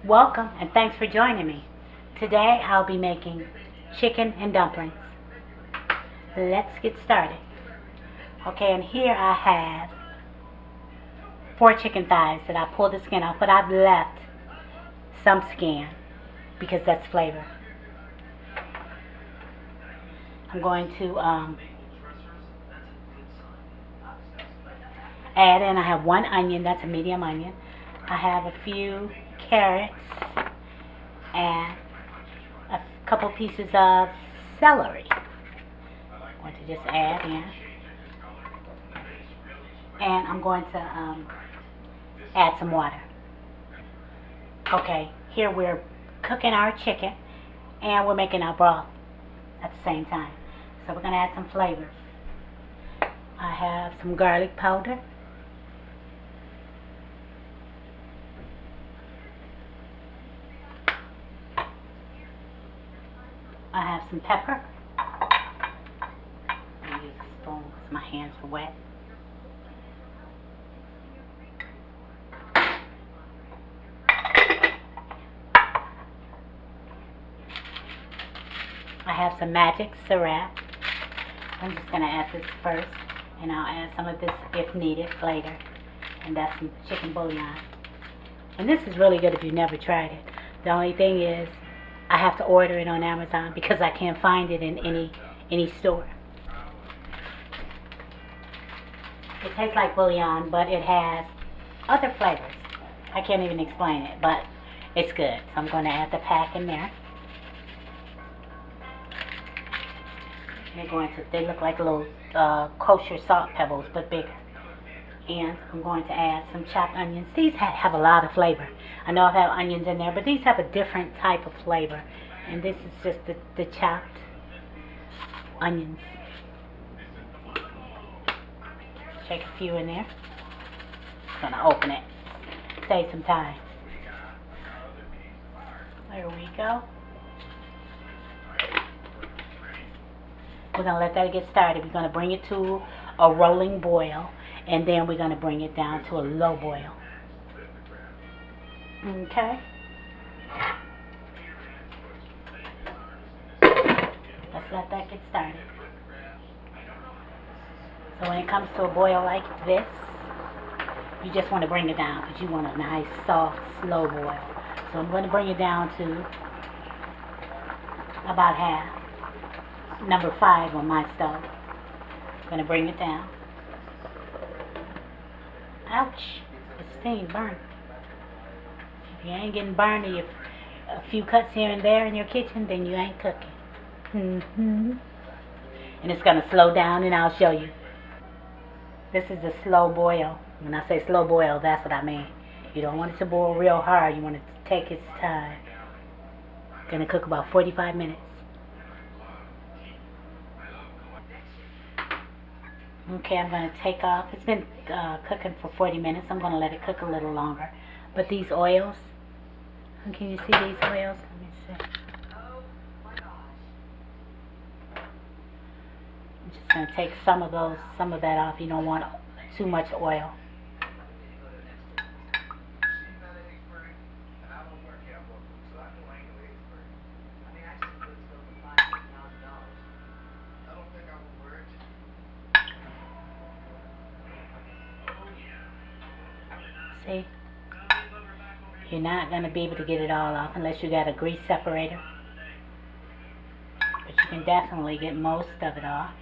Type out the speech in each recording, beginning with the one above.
Welcome and thanks for joining me. Today I'll be making chicken and dumplings. Let's get started. Okay, and here I have 4 chicken thighs that I pulled the skin off, but I've left some skin because that's flavor. I'm going to add in, I have 1 onion, that's a medium onion. I have a few carrots and a couple pieces of celery. I'm going to just add in. And I'm going to add some water. Okay, here we're cooking our chicken and we're making our broth at the same time. So we're going to add some flavors. I have some garlic powder. I have some pepper. I'm going to use a spoon because my hands are wet. I have some magic syrup. I'm just going to add this first, and I'll add some of this if needed later. And that's some chicken bouillon. And this is really good if you've never tried it. The only thing is, I have to order it on Amazon because I can't find it in any store. It tastes like bouillon, but it has other flavors. I can't even explain it, but it's good. So I'm going to add the pack in there. They look like little kosher salt pebbles, but bigger. And I'm going to add some chopped onions. These have a lot of flavor. I know I have onions in there, but these have a different type of flavor. And this is just the chopped onions. Shake a few in there. I'm going to open it. Save some time. There we go. We're going to let that get started. We're going to bring it to a rolling boil, and then we're going to bring it down to a low boil. Okay. Let's let that get started. So when it comes to a boil like this, you just want to bring it down because you want a nice, soft, slow boil. So I'm going to bring it down to about half. Number 5 on my stove. I'm going to bring it down. Ouch. The steam burned. If you ain't getting burned or a few cuts here and there in your kitchen, then you ain't cooking. And it's going to slow down, and I'll show you. This is a slow boil. When I say slow boil, that's what I mean. You don't want it to boil real hard. You want it to take its time. Going to cook about 45 minutes. Okay, I'm going to take off. It's been cooking for 40 minutes. I'm going to let it cook a little longer. But these oils, can you see these oils? Let me see. I'm just going to take some of that off. You don't want too much oil. See? You're not going to be able to get it all off unless you got a grease separator. But you can definitely get most of it off.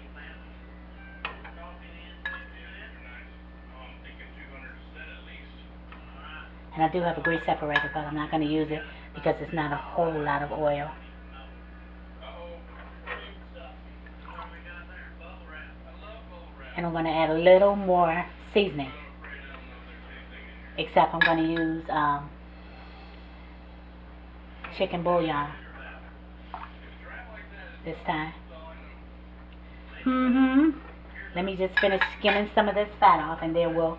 And I do have a grease separator, but I'm not going to use it because it's not a whole lot of oil. And I'm going to add a little more seasoning. Except I'm going to use chicken bouillon this time. Let me just finish skimming some of this fat off, and then we'll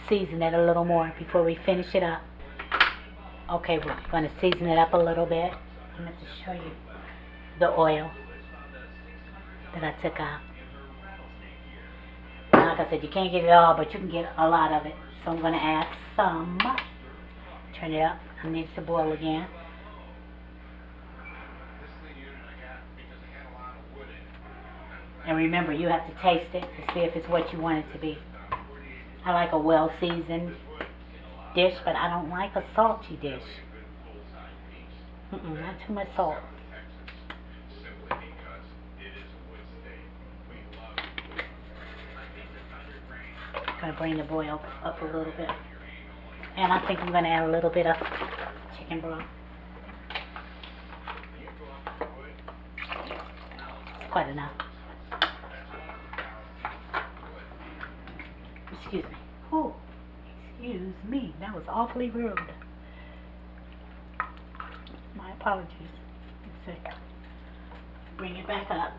season it a little more before we finish it up. Okay, we're going to season it up a little bit. I'm going to show you the oil that I took out. Like I said, you can't get it all, but you can get a lot of it. So I'm going to add some Turn it up. It needs to boil again. And remember, you have to taste it to see if it's what you want it to be. I like a well-seasoned dish, but I don't like a salty dish. Not too much salt. Gonna bring the boil up a little bit. And I think I'm gonna add a little bit of chicken broth. Quite enough. Excuse me. Oh, excuse me. That was awfully rude. My apologies. Let's see. Bring it back up.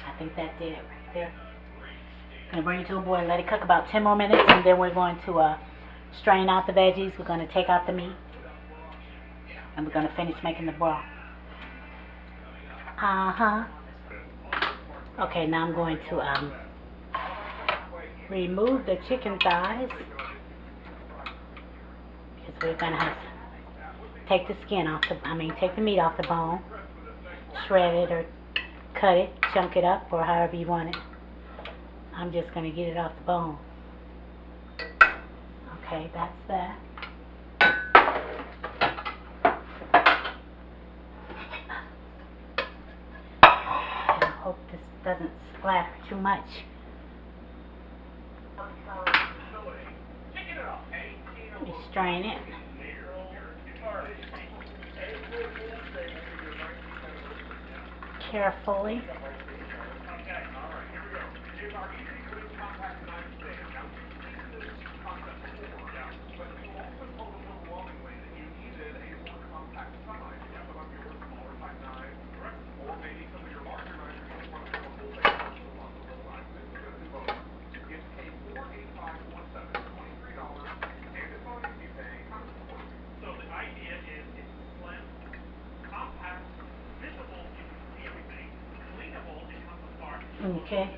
I think that did it right there. Gonna bring it to a boil, let it cook about 10 more minutes, and then we're going to strain out the veggies. We're gonna take out the meat, and we're gonna finish making the broth. Okay, now I'm going to remove the chicken thighs, because we're gonna have to take the skin off take the meat off the bone, shred it or cut it, chunk it up, or however you want it. I'm just going to get it off the bone. Okay, that's that. I hope this doesn't splatter too much. Let me strain it. Carefully. Okay.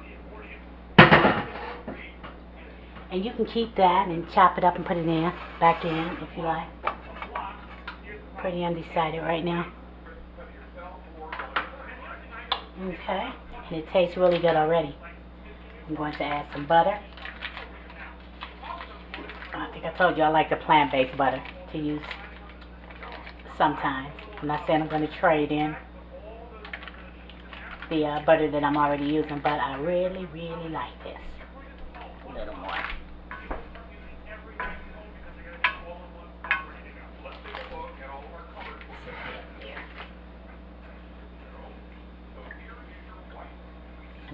And you can keep that and chop it up and put it back in if you like. Pretty undecided right now. Okay. And it tastes really good already. I'm going to add some butter. I think I told you I like the plant-based butter to use sometimes. I'm not saying I'm going to trade in the butter that I'm already using, but I really, really like this. A little more. I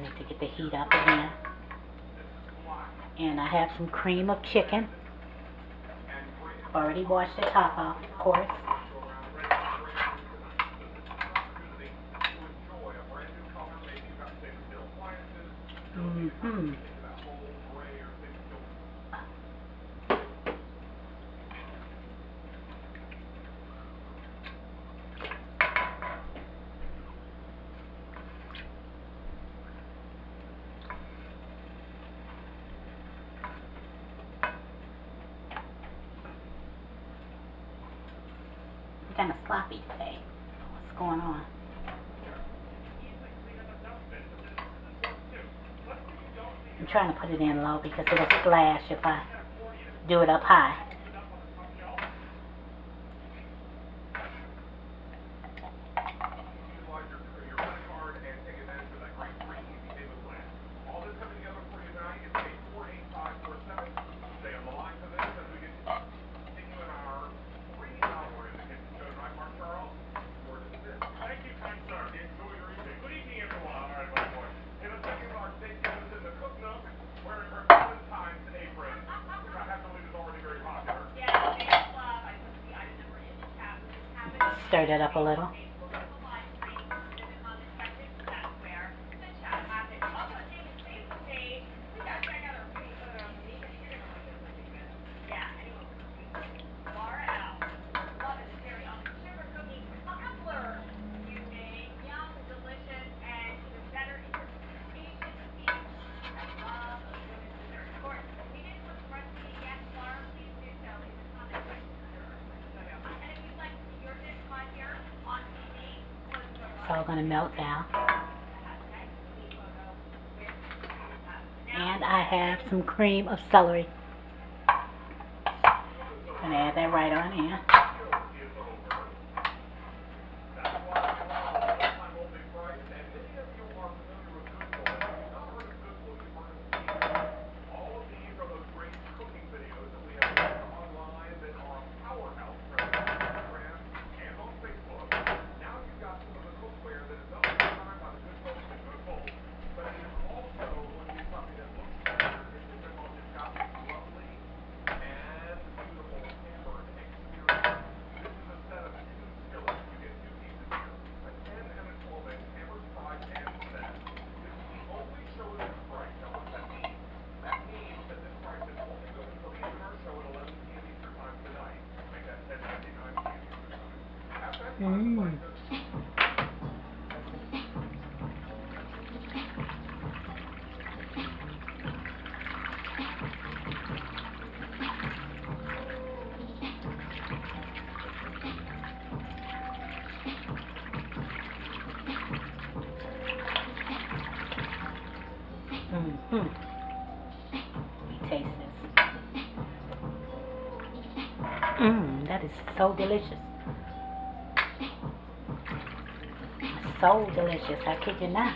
need to get the heat up again. And I have some cream of chicken. Already washed the top off, of course. Kind of sloppy today. What's going on? I'm trying to put it in low because it'll splash if I do it up high. Stir that up a little. all going to melt down. And I have some cream of celery. I'm going to add that right on in. Mmm. Mm-hmm. Taste this. That is so delicious. So delicious, I kid you not.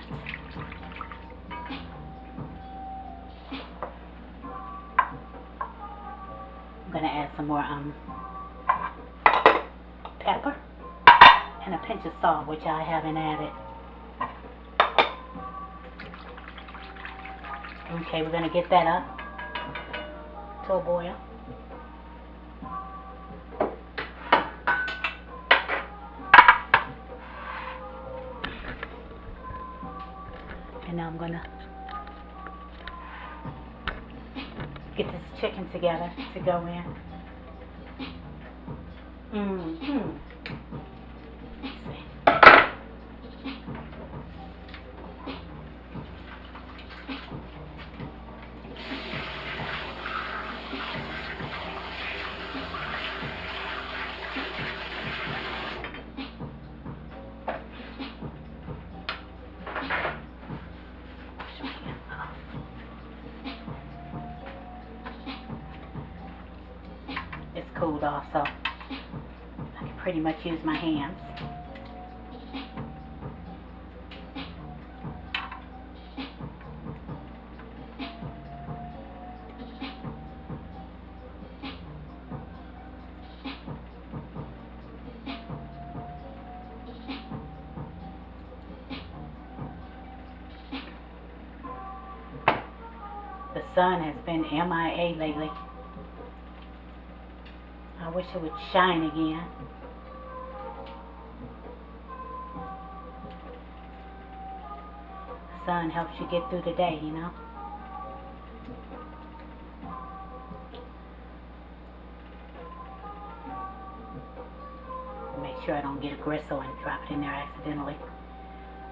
I'm gonna add some more pepper and a pinch of salt, which I haven't added. Okay, we're gonna get that up to a boil. And now I'm gonna get this chicken together to go in. Let's see. It's cooled off, so I can pretty much use my hands. The sun has been MIA lately. I wish it would shine again. The sun helps you get through the day, you know. Make sure I don't get a gristle and drop it in there accidentally.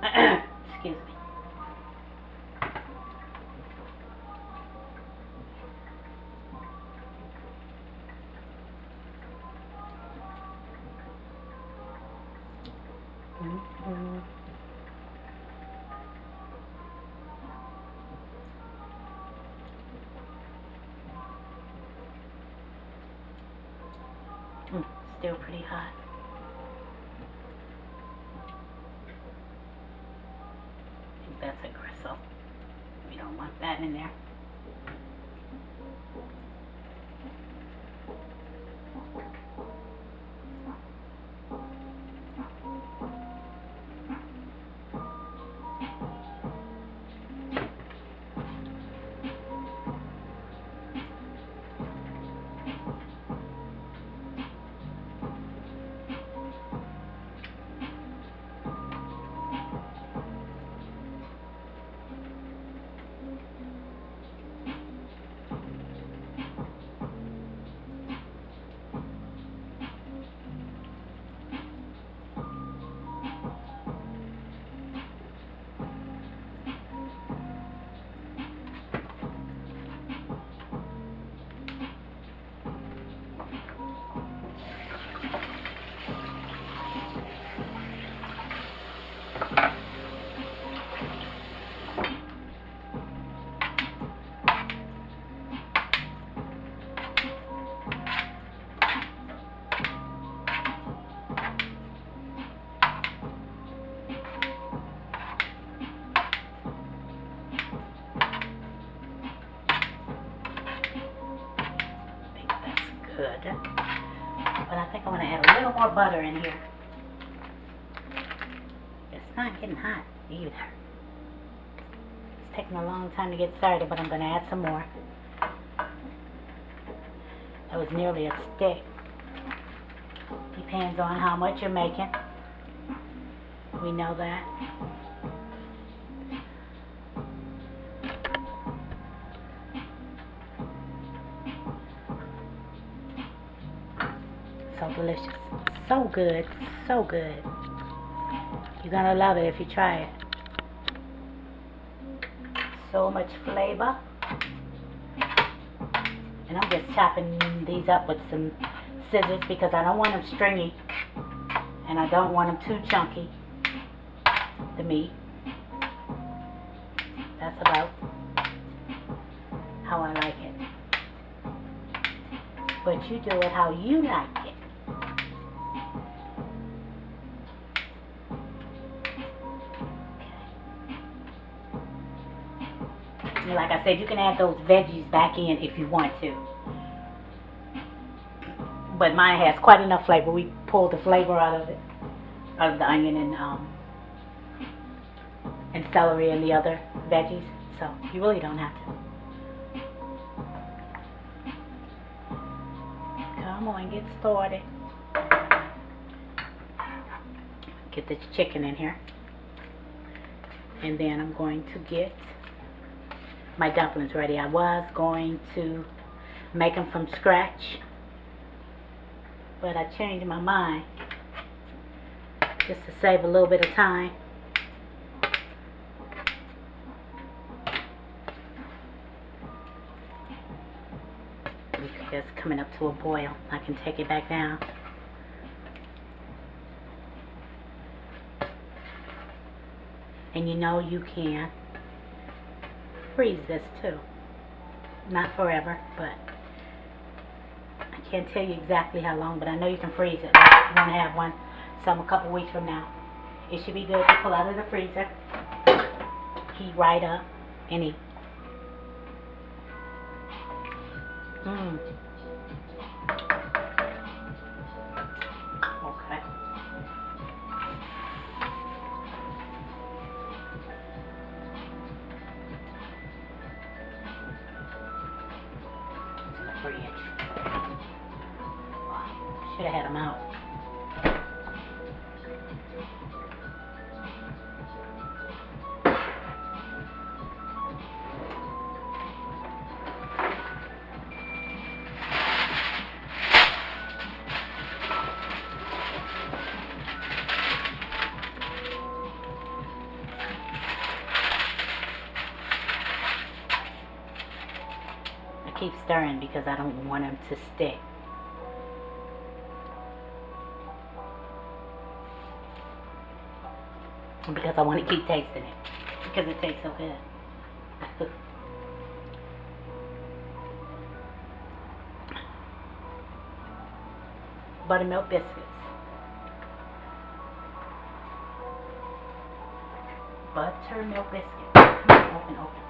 Excuse me. Still pretty hot. I think that's a gristle. We don't want that in there. good. But I think I want to add a little more butter in here. It's not getting hot either. It's taking a long time to get started, but I'm going to add some more. That was nearly a stick. Depends on how much you're making. We know that. So delicious. So good. So good. You're going to love it if you try it. So much flavor. And I'm just chopping these up with some scissors because I don't want them stringy. And I don't want them too chunky. The meat. That's about how I like it. But you do it how you like it. And like I said, you can add those veggies back in if you want to. But mine has quite enough flavor. We pulled the flavor out of it, out of the onion and celery and the other veggies. So you really don't have to. Come on, get started. Get the chicken in here. And then I'm going to get my dumplings ready. I was going to make them from scratch, but I changed my mind just to save a little bit of time. Okay, it's coming up to a boil. I can take it back down. And you know you can freeze this too. Not forever, but I can't tell you exactly how long, but I know you can freeze it. Like you want to have one some a couple weeks from now. It should be good to pull out of the freezer, heat right up, and eat. Okay. Should have had them out. I keep stirring because I don't want them to stick. Because I want to keep tasting it. Because it tastes so good. Buttermilk biscuits. Buttermilk biscuits. Come on, open, open.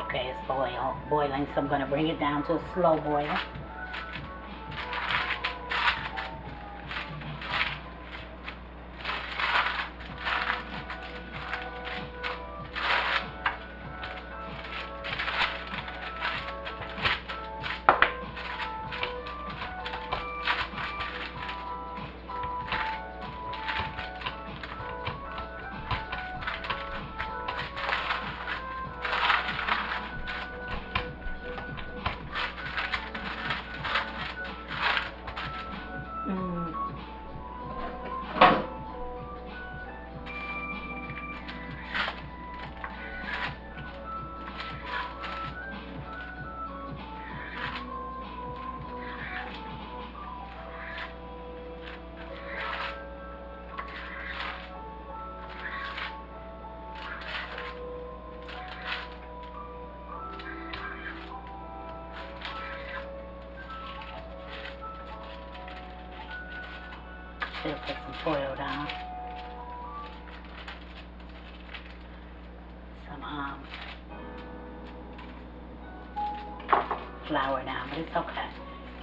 Okay, it's boiling, so I'm going to bring it down to a slow boil. should have put some foil down. Some flour down, but it's okay.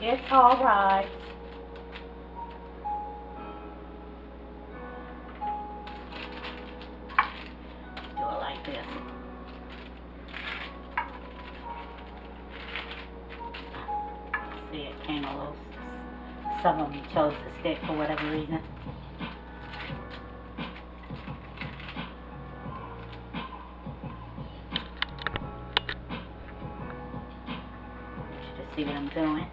It's alright. Do it like this. See, it came a little. Some of them chose to stick for whatever reason. See what I'm doing.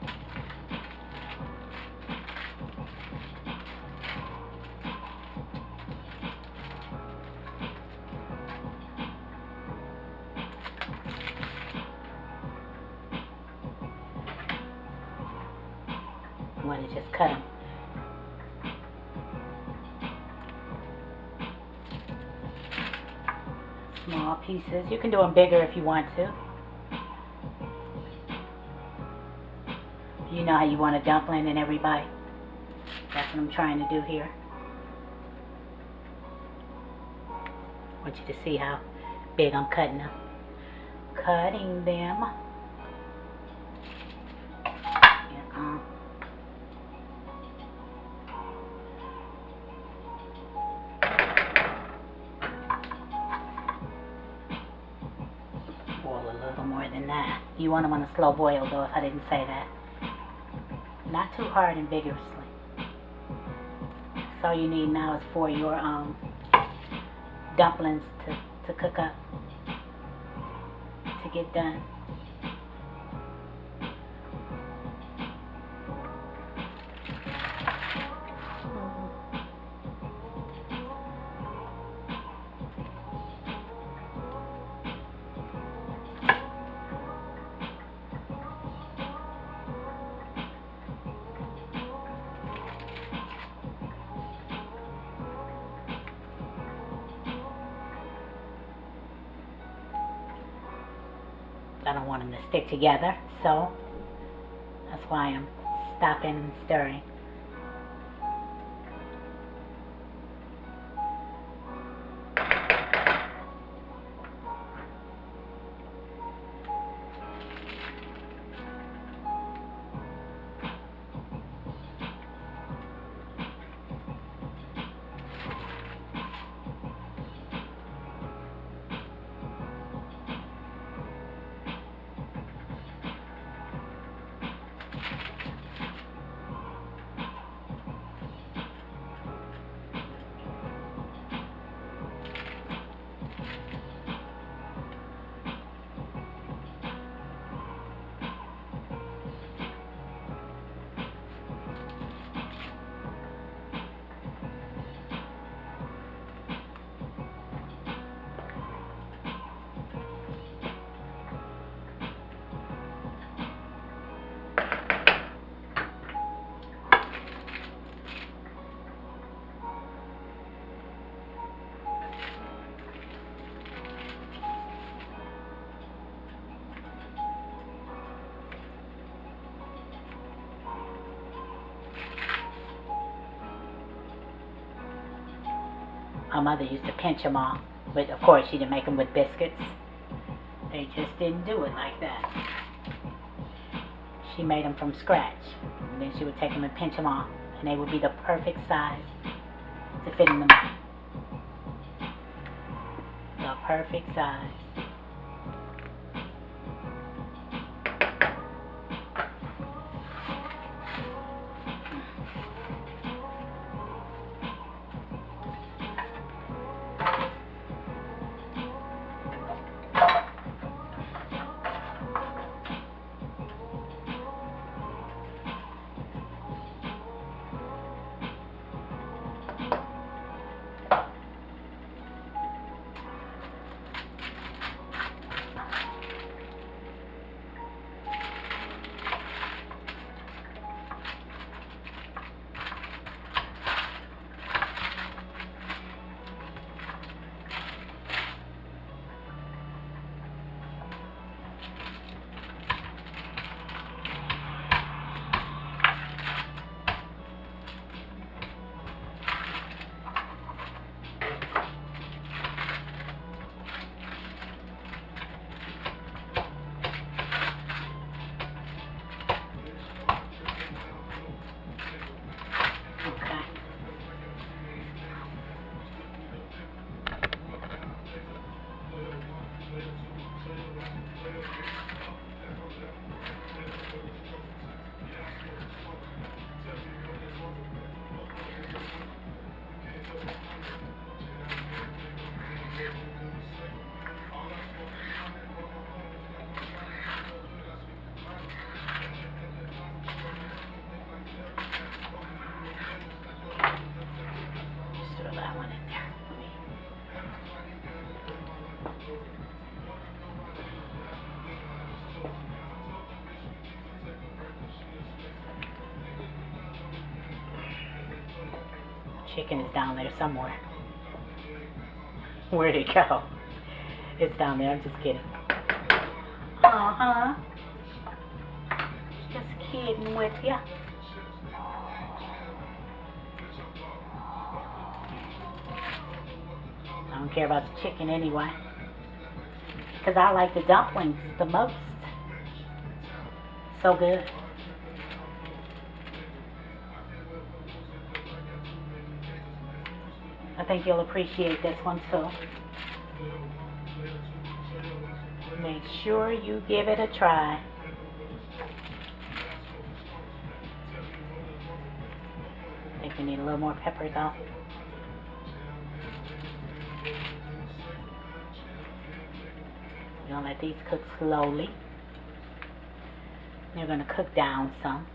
I want to just cut them. Small pieces. You can do them bigger if you want to. You know how you want a dumpling in every bite. That's what I'm trying to do here. I want you to see how big I'm cutting them. Cutting them. And, boil a little more than that. You want them on a slow boil though, if I didn't say that. Not too hard and vigorously. That's all you need now is for your dumplings to cook up, to get done. I don't want them to stick together, so that's why I'm stopping and stirring. My mother used to pinch them all, but of course she didn't make them with biscuits. They just didn't do it like that. She made them from scratch, and then she would take them and pinch them off, and they would be the perfect size to fit in the mouth. The perfect size. chicken is down there somewhere. Where'd it go? It's down there. I'm just kidding. Uh-huh. Just kidding with ya. I don't care about the chicken anyway. Because I like the dumplings the most. So good. I think you'll appreciate this one too. Make sure you give it a try. I think we need a little more pepper though. You're going to let these cook slowly. You're going to cook down some.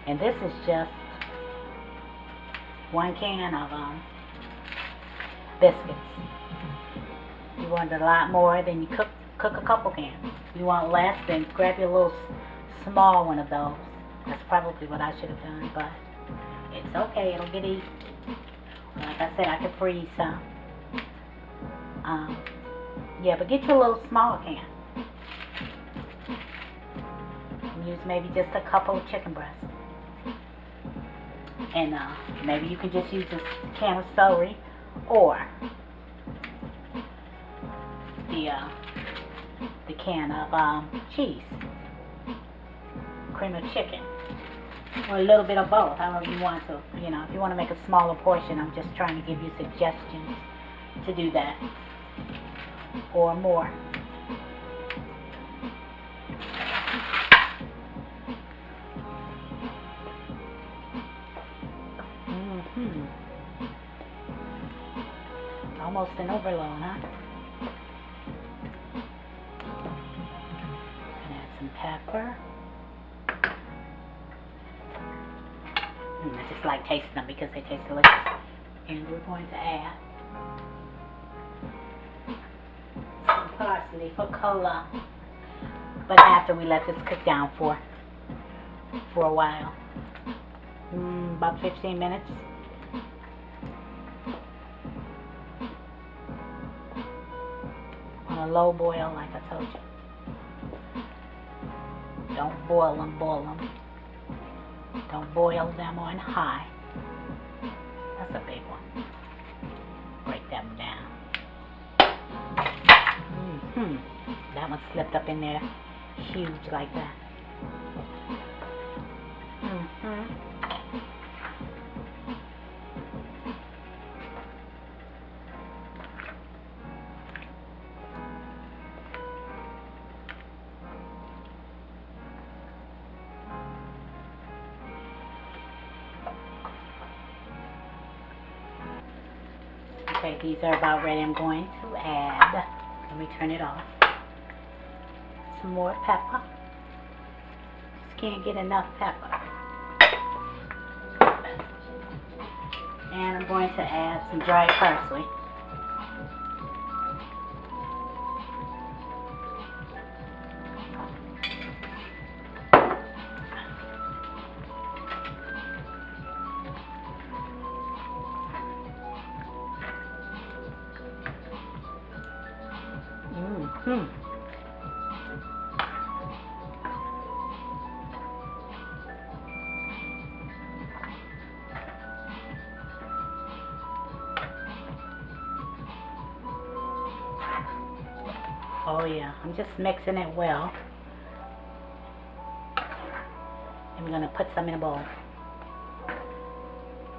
And this is just one can of biscuits. You want a lot more, then you cook a couple cans. You want less, then grab your little small one of those. That's probably what I should have done, but it's okay. It'll get eaten. Like I said, I could freeze some. Yeah, but get you a little small can. Use maybe just a couple of chicken breasts. And maybe you can just use this can of celery or the can of cheese, cream of chicken, or a little bit of both, however you want to. You know, if you want to make a smaller portion, I'm just trying to give you suggestions to do that, or more. Almost an overload, huh? And add some pepper. I just like tasting them because they taste delicious. And we're going to add some parsley for color. But after we let this cook down for a while. About 15 minutes. On a low boil, like I told you. Don't boil them. Don't boil them on high. That's a big one. Break them down. That one slipped up in there huge like that. Okay, these are about ready. I'm going to add, let me turn it off, some more pepper. Just can't get enough pepper. And I'm going to add some dried parsley. Oh yeah, I'm just mixing it well. And we're gonna put some in a bowl.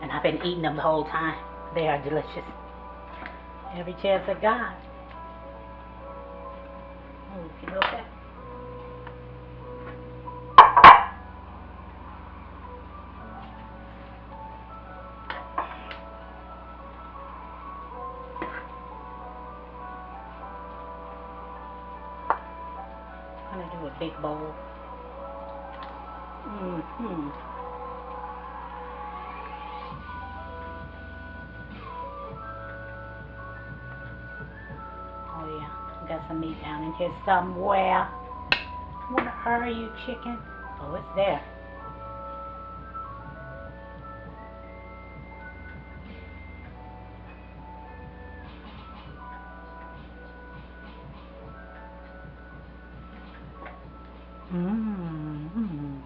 And I've been eating them the whole time. They are delicious. Every chance I got. Oh, you know that? I'm gonna do a big bowl. Mm-hmm. Oh yeah, got some meat down in here somewhere. Where are you, chicken? Oh, it's there. Mm-hmm.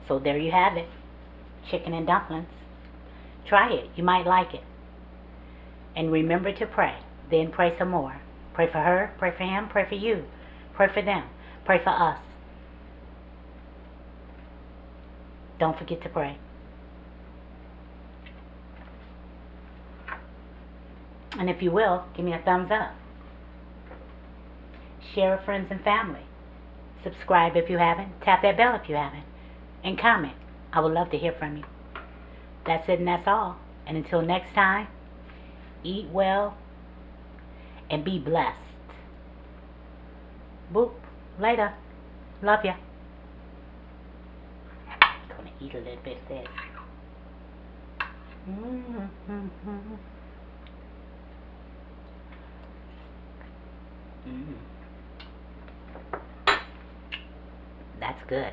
So there you have it, chicken and dumplings. Try it. You might like it. And remember to pray. Then pray some more. Pray for her, pray for him, pray for you. Pray for them. Pray for us. Don't forget to pray. And if you will, give me a thumbs up. Share with friends and family. Subscribe if you haven't. Tap that bell if you haven't. And comment. I would love to hear from you. That's it and that's all. And until next time, eat well and be blessed. Boop. Later. Love ya. Gonna eat a little bit of this. Mm-hmm. Mm. That's good.